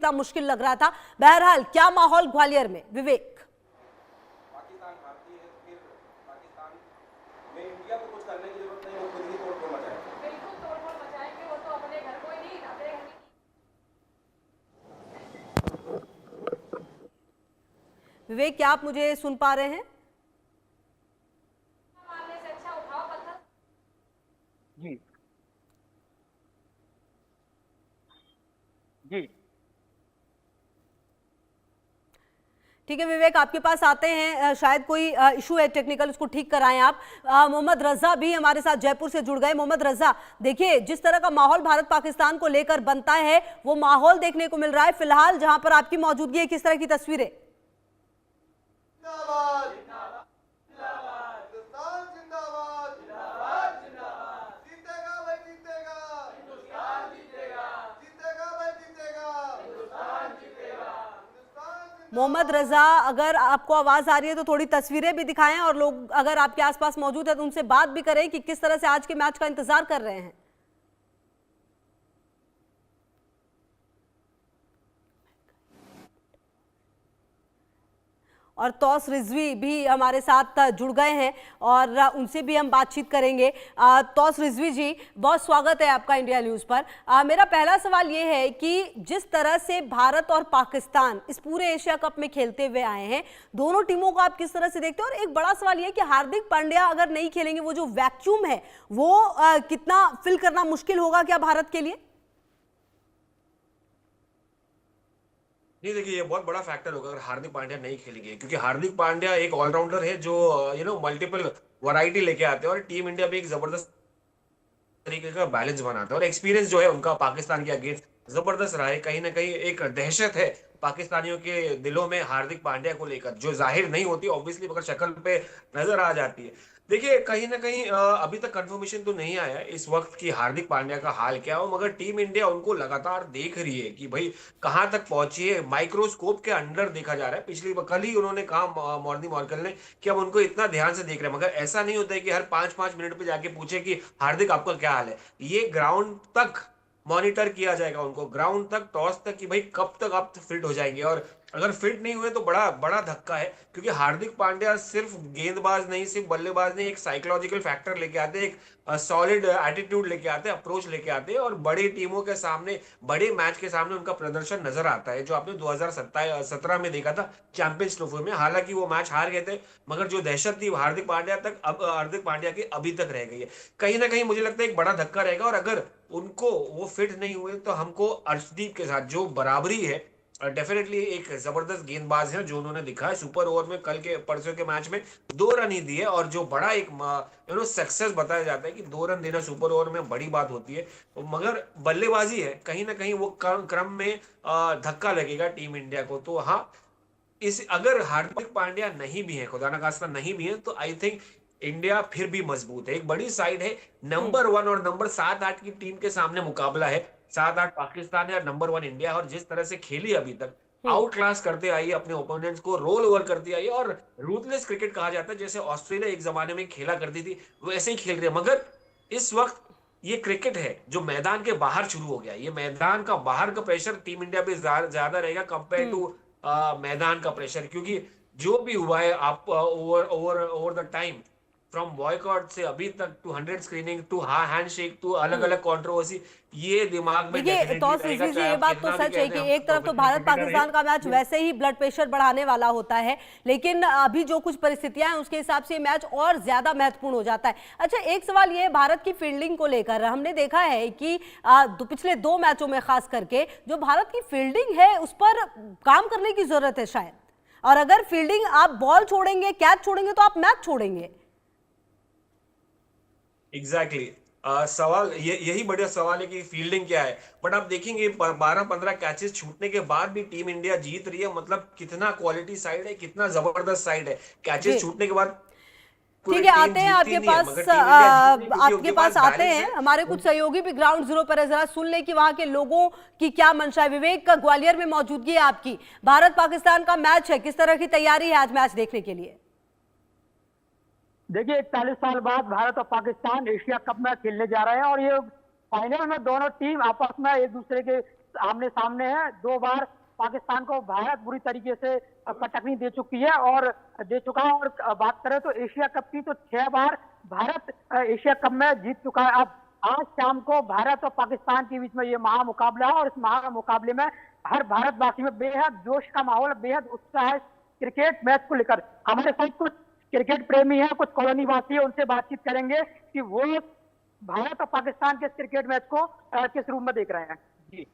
इतना मुश्किल लग रहा था। बहरहाल क्या माहौल ग्वालियर में, विवेक? पाकिस्तान हारती है फिर पाकिस्तान में इंडिया को कुछ करने की जरूरत नहीं, वो खुद ही तोड़ मचाएगा। बिल्कुल तोड़ मचाएंगे, वो तो अपने घर को ही नहीं, अपने घर विवेक, क्या आप मुझे सुन पा रहे हैं? मारने से अच्छा उठाओ पत्थर। जी जी ठीक है विवेक, आपके पास आते हैं। शायद कोई इशू है टेक्निकल, उसको ठीक कराएं आप। मोहम्मद रजा भी हमारे साथ जयपुर से जुड़ गए। मोहम्मद रजा, देखिए जिस तरह का माहौल भारत पाकिस्तान को लेकर बनता है वो माहौल देखने को मिल रहा है फिलहाल जहां पर आपकी मौजूदगी है, किस तरह की तस्वीरें? जिंदाबाद जिंदाबाद हिंदुस्तान जिंदाबाद जिंदाबाद जिंदाबाद, जीतेगा भाई जीतेगा हिंदुस्तान, जीतेगा जीतेगा भाई जीतेगा हिंदुस्तान, जीतेगा हिंदुस्तान। मोहम्मद रजा, अगर आपको आवाज आ रही है तो थोड़ी तस्वीरें भी दिखाएं और लोग अगर आपके आसपास मौजूद है तो उनसे बात भी करें कि किस तरह से आज के मैच का इंतजार कर रहे हैं। और तौस रिजवी भी हमारे साथ जुड़ गए हैं और उनसे भी हम बातचीत करेंगे। तौस रिजवी जी, बहुत स्वागत है आपका इंडिया न्यूज़ पर। मेरा पहला सवाल ये है कि जिस तरह से भारत और पाकिस्तान इस पूरे एशिया कप में खेलते हुए आए हैं, दोनों टीमों को आप किस तरह से देखते हैं? और एक बड़ा सवाल ये है कि हार्दिक पांड्या अगर नहीं खेलेंगे, वो जो वैक्यूम है वो कितना फिल करना मुश्किल होगा क्या भारत के लिए? नहीं, देखिए ये बहुत बड़ा फैक्टर होगा अगर हार्दिक पांड्या नहीं खेलेंगे, क्योंकि हार्दिक पांड्या एक ऑलराउंडर है जो मल्टीपल वैरायटी लेके आते हैं और टीम इंडिया में एक जबरदस्त तरीके का बैलेंस बनाता है। और एक्सपीरियंस जो है उनका पाकिस्तान के अगेंस्ट जबरदस्त रहा है। कहीं ना कहीं एक दहशत है पाकिस्तानियों के दिलों में हार्दिक पांड्या को लेकर, जो जाहिर नहीं होती ऑब्वियसली, मगर शक्ल पे नजर आ जाती है। देखिए कहीं ना कहीं अभी तक कंफर्मेशन तो नहीं आया है इस वक्त कि हार्दिक पांड्या का हाल क्या हो, मगर टीम इंडिया उनको लगातार देख रही है कि भाई कहां तक पहुंची है। माइक्रोस्कोप के अंडर देखा जा रहा है। पिछली कल ही उन्होंने कहा मॉर्नी मॉर्कल ने कि अब उनको इतना ध्यान से देख रहे हैं, मगर ऐसा नहीं होता है कि हर 5-5 मिनट पे जाके पूछे कि हार्दिक आपका क्या हाल है। ये ग्राउंड तक मॉनिटर किया जाएगा उनको, ग्राउंड तक, टॉस तक, कि भाई कब तक आप फिट हो जाएंगे। और अगर फिट नहीं हुए तो बड़ा बड़ा धक्का है, क्योंकि हार्दिक पांड्या सिर्फ गेंदबाज नहीं, सिर्फ बल्लेबाज नहीं, एक साइकोलॉजिकल फैक्टर लेके आते हैं, एक सॉलिड एटीट्यूड लेके आते हैं, अप्रोच लेके आते हैं। और बड़ी टीमों के सामने, बड़े मैच के सामने उनका प्रदर्शन नजर आता है, जो आपने 2017 में देखा था चैंपियंस ट्रॉफी में। हालांकि वो मैच हार गए थे, मगर जो दहशत थी हार्दिक पांड्या तक, अब हार्दिक पांड्या की अभी तक रह गई है। कहीं ना कहीं मुझे लगता है एक बड़ा धक्का रहेगा। और अगर उनको वो फिट नहीं हुए तो हमको अर्शदीप के साथ जो बराबरी है, डेफिनेटली एक जबरदस्त गेंदबाज है जो उन्होंने दिखा है सुपर ओवर में। कल के परसों के मैच में 2 रन ही दिए, और जो बड़ा एक सक्सेस बताया जाता है कि 2 रन देना सुपर ओवर में बड़ी बात होती है। मगर बल्लेबाजी है, कहीं ना कहीं वो क्रम में धक्का लगेगा टीम इंडिया को। तो हाँ, इस अगर हार्दिक पांड्या नहीं भी है, खुदा ना खास्ता नहीं भी है, तो आई थिंक इंडिया फिर भी मजबूत है। एक बड़ी साइड है, नंबर 1 और नंबर 7-8 की टीम के सामने मुकाबला है। 7-8 पाकिस्तान है और नंबर 1 इंडिया है। और जिस तरह से खेली अभी तक, आउट क्लास करते आई है अपने ओपोनेंट्स को, रोल ओवर करती आई है, और रूथलेस क्रिकेट कहा जाता है, जैसे ऑस्ट्रेलिया एक जमाने में खेला करती थी वैसे ही खेल रही है। मगर इस वक्त ये क्रिकेट है जो मैदान के बाहर शुरू हो गया। ये मैदान का बाहर का प्रेशर टीम इंडिया पे ज्यादा रहेगा कंपेयर टू मैदान का प्रेशर, क्योंकि जो भी हुआ है आप over over over the time, from boycott से अभी तक to 100 screening to handshake to अलग अलग कंट्रोवर्सी, ये दिमाग में देखिए डेफिनेटली तौस रहेगा। रिजवी जी, चाहे ये आप बात तो कितना भी सच है कहते कि हैं एक तरफ तो प्रोफेशनल भारत क्रिकेटर है। पाकिस्तान का मैच वैसे ही ब्लड प्रेशर बढ़ाने वाला होता है, लेकिन अभी जो कुछ परिस्थितियां हैं उसके हिसाब से ये मैच और ज्यादा महत्वपूर्ण हो जाता है। अच्छा, एक सवाल ये है भारत की फील्डिंग को लेकर। हमने देखा है कि पिछले 2 मैचों में खास करके जो भारत की फील्डिंग है उस पर काम करने की जरूरत है शायद। और अगर फील्डिंग, आप बॉल छोड़ेंगे, कैच छोड़ेंगे तो आप मैच छोड़ेंगे। एग्जैक्टली सवाल यही बढ़िया सवाल है कि फील्डिंग क्या है। बट आप देखेंगे 12-15 कैचेस छूटने के बाद भी टीम इंडिया जीत रही है। मतलब कितना क्वालिटी साइड है, कितना जबरदस्त साइड है। जी कैचेस छूटने के बाद पूरी ठीक है, टीम आते हैं जीतती आपके नहीं है, पास। मगर टीम इंडिया जीत रही है क्योंकि आपके उनके पास पास आते बैलेंस हैं, है। हमारे कुछ सहयोगी भी ग्राउंड जीरो पर है, जरा सुन ले कि वहां के लोगों की क्या मंशा है। विवेक का ग्वालियर में मौजूदगी है आपकी, भारत पाकिस्तान का मैच है, किस तरह की तैयारी है आज मैच देखने के लिए? देखिए 41 साल बाद भारत और पाकिस्तान एशिया कप में खेलने जा रहे हैं और ये फाइनल में दोनों टीम आपस में एक दूसरे के आमने सामने है। 2 बार पाकिस्तान को भारत बुरी तरीके से पटकनी दे चुकी है और दे चुका है। और बात करें तो एशिया कप की, तो 6 बार भारत एशिया कप में जीत चुका है। अब आज शाम को भारत और पाकिस्तान के बीच में ये महामुकाबला है और इस महामुकाबले में हर भारतवासी में बेहद जोश का माहौल, बेहद उत्साह है क्रिकेट मैच को लेकर। हमारे साथ कुछ क्रिकेट प्रेमी हैं, कुछ कॉलोनी वासी हैं, उनसे बातचीत करेंगे कि वो भारत और पाकिस्तान के इस क्रिकेट मैच को किस रूप में देख रहे हैं। जी,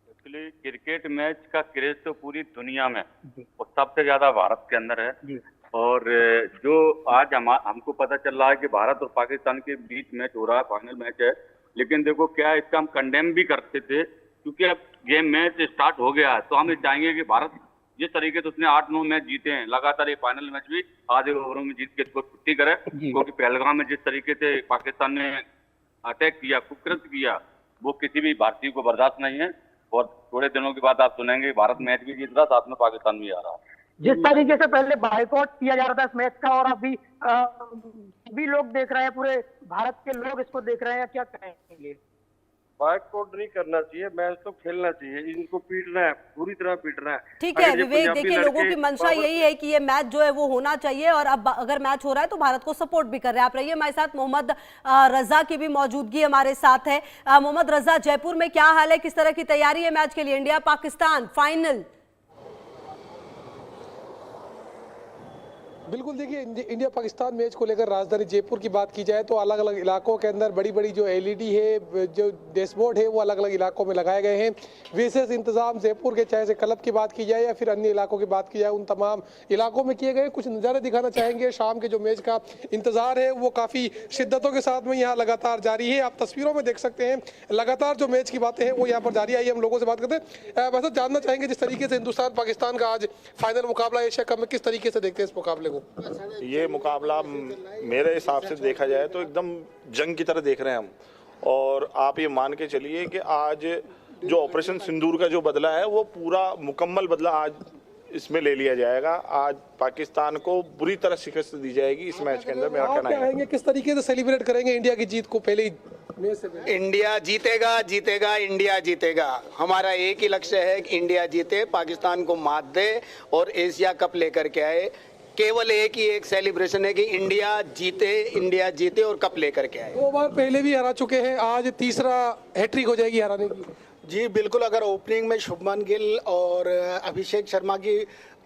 एक्चुअली क्रिकेट मैच का क्रेज तो पूरी दुनिया में और सबसे ज्यादा भारत के अंदर है जी। और जो आज हमको पता चल रहा है कि भारत और पाकिस्तान के बीच मैच हो रहा है, फाइनल मैच है, लेकिन देखो क्या है, इसका हम कंडेम भी करते थे क्योंकि अब गेम मैच स्टार्ट हो गया है। तो हम चाहेंगे कि भारत जिस तरीके से उसने 8-9 मैच जीते हैं लगातार, ये फाइनल मैच भी आधे ओवरों में जीत के इसको छुट्टी करे, क्योंकि पहलगाम में जिस तरीके से पाकिस्तान ने अटैक किया, कुकृत्य किया, वो किसी भी भारतीय को बर्दाश्त नहीं है। और थोड़े दिनों के बाद आप सुनेंगे भारत मैच भी जीत रहा, साथ में पाकिस्तान भी आ रहा है। जिस तरीके से पहले बाइकआउट किया जा रहा था इस मैच का और अभी भी लोग देख रहे हैं, पूरे भारत के लोग इसको देख रहे हैं, क्या कहेंगे? बाइकआउट नहीं करना चाहिए, मैच तो खेलना चाहिए। इनको पीटना है, पूरी तरह पीटना है। ठीक है विवेक, देखिए लोगों की मंशा यही है कि ये मैच जो है वो होना चाहिए और अब अगर मैच हो रहा है तो भारत को सपोर्ट भी कर रहे हैं। आप रहिए हमारे साथ। मोहम्मद रजा की भी मौजूदगी हमारे साथ है। मोहम्मद रजा, जयपुर में क्या हाल है, किस तरह की तैयारी है मैच के लिए? India Pakistan final. बिल्कुल, देखिए इंडिया पाकिस्तान मैच को लेकर राजधानी जयपुर की बात की जाए तो अलग अलग इलाकों के अंदर बड़ी बड़ी जो एलईडी है, जो डैशबोर्ड है, वो अलग अलग इलाकों में लगाए गए हैं। विशेष इंतजाम जयपुर के, चाहे से क्लब की बात की जाए या फिर अन्य इलाकों की बात की जाए, उन तमाम इलाकों में किए गए। कुछ नज़ारे दिखाना चाहेंगे। शाम के जो मैच का इंतजार है वो काफ़ी शिद्दतों के साथ में यहाँ लगातार जारी है। आप तस्वीरों में देख सकते हैं लगातार जो मैच की बातें हैं वो यहाँ पर जारी। आई हम लोगों से बात करते हैं। वैसे जानना चाहेंगे जिस तरीके से हिंदुस्तान पाकिस्तान का आज फाइनल मुकाबला एशिया कप में, किस तरीके से देखते हैं इस मुकाबले को? ये मुकाबला मेरे हिसाब से देखा जाए तो एकदम जंग की तरह देख रहे हैं हम। और आप ये मान के चलिए कि आज जो ऑपरेशन सिंदूर का जो बदला है वो पूरा मुकम्मल बदला आज इसमें ले लिया जाएगा। आज पाकिस्तान को बुरी तरह शिकस्त दी जाएगी इस मैच के अंदर। मेरा कहना है किस तरीके से सेलिब्रेट करेंगे इंडिया की जीत को? पहले इंडिया जीतेगा, जीतेगा, इंडिया जीतेगा। हमारा एक ही लक्ष्य है कि इंडिया जीते, पाकिस्तान को मात दे और एशिया कप लेकर के आए। केवल एक सेलिब्रेशन है कि इंडिया जीते और कप लेकर के आए। 2 बार पहले भी हरा चुके हैं, आज तीसरा हैट्रिक हो जाएगी हराने की। जी बिल्कुल, अगर ओपनिंग में शुभमन गिल और अभिषेक शर्मा की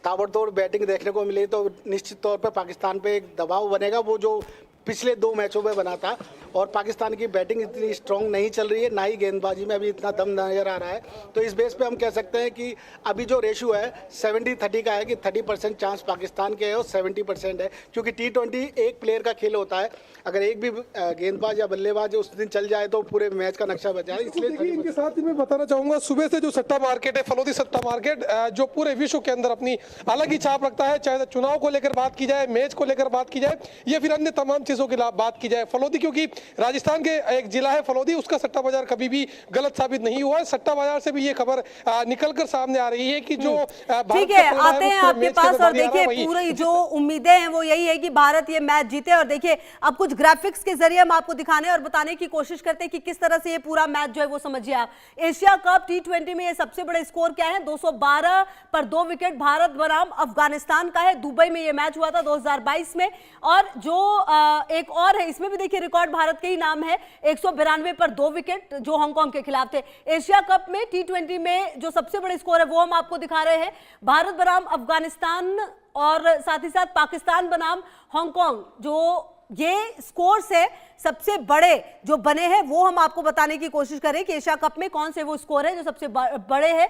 ताबड़तोड़ बैटिंग देखने को मिली तो निश्चित तौर पर पाकिस्तान पे एक दबाव बनेगा, वो जो पिछले 2 मैचों में बना था। और पाकिस्तान की बैटिंग इतनी स्ट्रांग नहीं चल रही है, ना ही गेंदबाजी में अभी इतना दम नजर आ रहा है। तो इस बेस पे हम कह सकते हैं कि अभी जो रेशियो है 70-30 का है कि 30% चांस पाकिस्तान के है और 70% है, क्योंकि T20 एक प्लेयर का खेल होता है। अगर एक भी गेंदबाज या बल्लेबाज उस दिन चल जाए तो पूरे मैच का नक्शा बचा है। इसलिए इनके साथ ही मैं बताना चाहूंगा, सुबह से जो सट्टा मार्केट है, फलोदी सट्टा मार्केट, जो पूरे विश्व के अंदर अपनी अलग ही छाप रखता है, चाहे चुनाव को लेकर बात की जाए, मैच को लेकर बात की जाए या फिर अन्य तमाम चीजों की बात की जाए। फलोदी, क्योंकि राजस्थान के एक जिला है फलोदी, उसका सट्टा बाजार कभी भी गलत साबित नहीं हुआ है। सट्टा बाजार से भी ये खबर निकलकर सामने आ रही है कि जो ठीक है, आते हैं आपके पास और देखिए पूरी जो उम्मीदें हैं वो यही है कि भारत ये मैच जीते। और देखिए अब कुछ ग्राफिक्स के जरिए हम आपको दिखाने और बताने की कोशिश करते हैं कि किस तरह से ये पूरा मैच जो है वो समझिए आप। एशिया कप T20 में ये सबसे बड़े स्कोर क्या है? 212 पर 2 विकेट भारत बनाम अफगानिस्तान का है। दुबई में ये मैच हुआ था 2022 में। और जो एक और है, इसमें भी देखिए रिकॉर्ड भारत के ही नाम है, 192 पर 2 विकेट जो हांगकांग के खिलाफ थे। एशिया कप में T20 में जो सबसे बड़े स्कोर है वो हम आपको दिखा रहे हैं, भारत बनाम अफगानिस्तान और साथ ही साथ पाकिस्तान बनाम हांगकांग। जो ये स्कोर्स है सबसे बड़े जो बने हैं वो हम आपको बताने की कोशिश करें कि एशिया कप में कौन से वो स्कोर है जो सबसे बड़े हैं।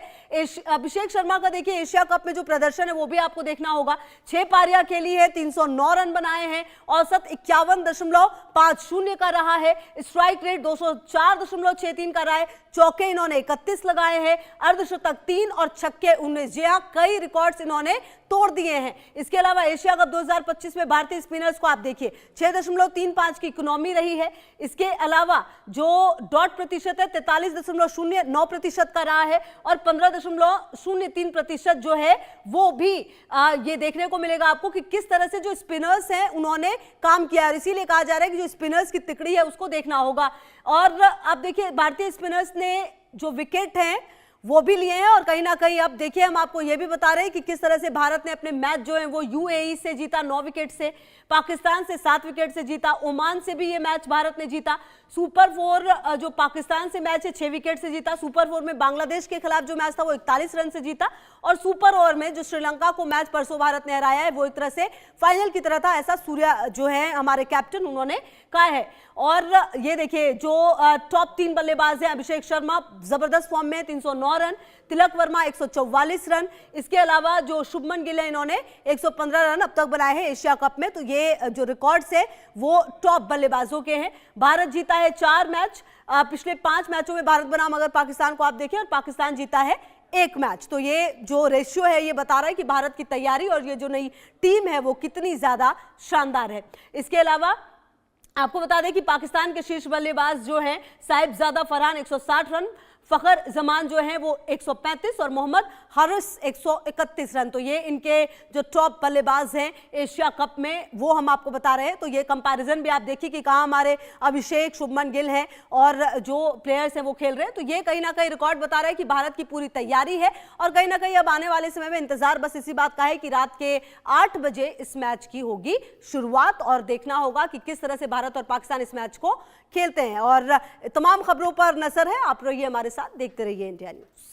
अभिषेक शर्मा का देखिए एशिया कप में जो प्रदर्शन है वो भी आपको देखना होगा। 6 पारियां खेली है, 309 रन बनाए हैं, औसत 51.50 का रहा है, स्ट्राइक रेट 204.63 का रहा है, चौके इन्होंने 31 लगाए हैं, अर्धशतक 3 और छक्के 19, जी हां कई रिकॉर्ड्स इन्होंने तोड़ दिए हैं। इसके अलावा एशिया कप 2025 में भारतीय स्पिनर्स को आप देखिए 6.35 की इकोनॉमी रही है। इसके अलावा जो डॉट प्रतिशत है 43.09% का रहा है और 15.03% जो है वो भी ये देखने को मिलेगा आपको कि किस तरह से जो स्पिनर्स हैं उन्होंने काम किया है। इसीलिए कहा जा रहा है कि जो स्पिनर्स की तिकड़ी है उसको देखना होगा। और अब देखिए भारतीय स्पिनर्स ने जो विकेट हैं वो भी लिए हैं। और कहीं ना कहीं अब देखिए, हम आपको ये भी बता रहे हैं कि किस तरह से भारत ने अपने मैच जो है वो यूएई से जीता 9 विकेट से, पाकिस्तान से 7 विकेट से जीता, ओमान से भी ये मैच भारत ने जीता, सुपर 4 जो पाकिस्तान से मैच है 6 विकेट से जीता, सुपर 4 में बांग्लादेश के खिलाफ जो मैच था वो 41 रन से जीता, और सुपर ओवर में जो श्रीलंका को मैच परसों भारत ने हराया है वो एक तरह से फाइनल की तरह था, ऐसा सूर्या जो है हमारे कैप्टन उन्होंने कहा है। और ये देखिए, जो टॉप 3 बल्लेबाज हैं, अभिषेक शर्मा जबरदस्त फॉर्म में 309 रन, तिलक वर्मा 144 रन, इसके अलावा जो शुभमन गिल है इन्होंने 115 रन अब तक बनाए हैं एशिया कप में। तो ये जो रिकॉर्ड्स है वो टॉप बल्लेबाजों के हैं। भारत जीता है 4 मैच, पिछले 5 मैचों में भारत बनाम अगर पाकिस्तान को आप देखें, और पाकिस्तान जीता है 1 मैच। तो ये जो रेशियो है ये बता रहा है कि भारत की तैयारी और ये जो नई टीम है वो कितनी ज्यादा शानदार है। इसके अलावा आपको बता दें कि पाकिस्तान के शीर्ष बल्लेबाज जो हैं साहिबजादा फरहान 160 रन, फखर जमान जो है वो 135 और मोहम्मद हारिस 131 रन। तो ये इनके जो टॉप बल्लेबाज हैं एशिया कप में वो हम आपको बता रहे हैं। तो ये कंपैरिजन भी आप देखिए कि कहाँ हमारे अभिषेक, शुभमन गिल हैं और जो प्लेयर्स हैं वो खेल रहे हैं। तो ये कहीं ना कहीं रिकॉर्ड बता रहा है कि भारत की पूरी तैयारी है, और कहीं ना कहीं अब आने वाले समय में इंतजार बस इसी बात का है कि रात के 8 बजे इस मैच की होगी शुरुआत, और देखना होगा कि किस तरह से भारत और पाकिस्तान इस मैच को खेलते हैं। और तमाम खबरों पर नजर है, आप रहिए हमारे साथ, देखते रहिए इंडिया न्यूज।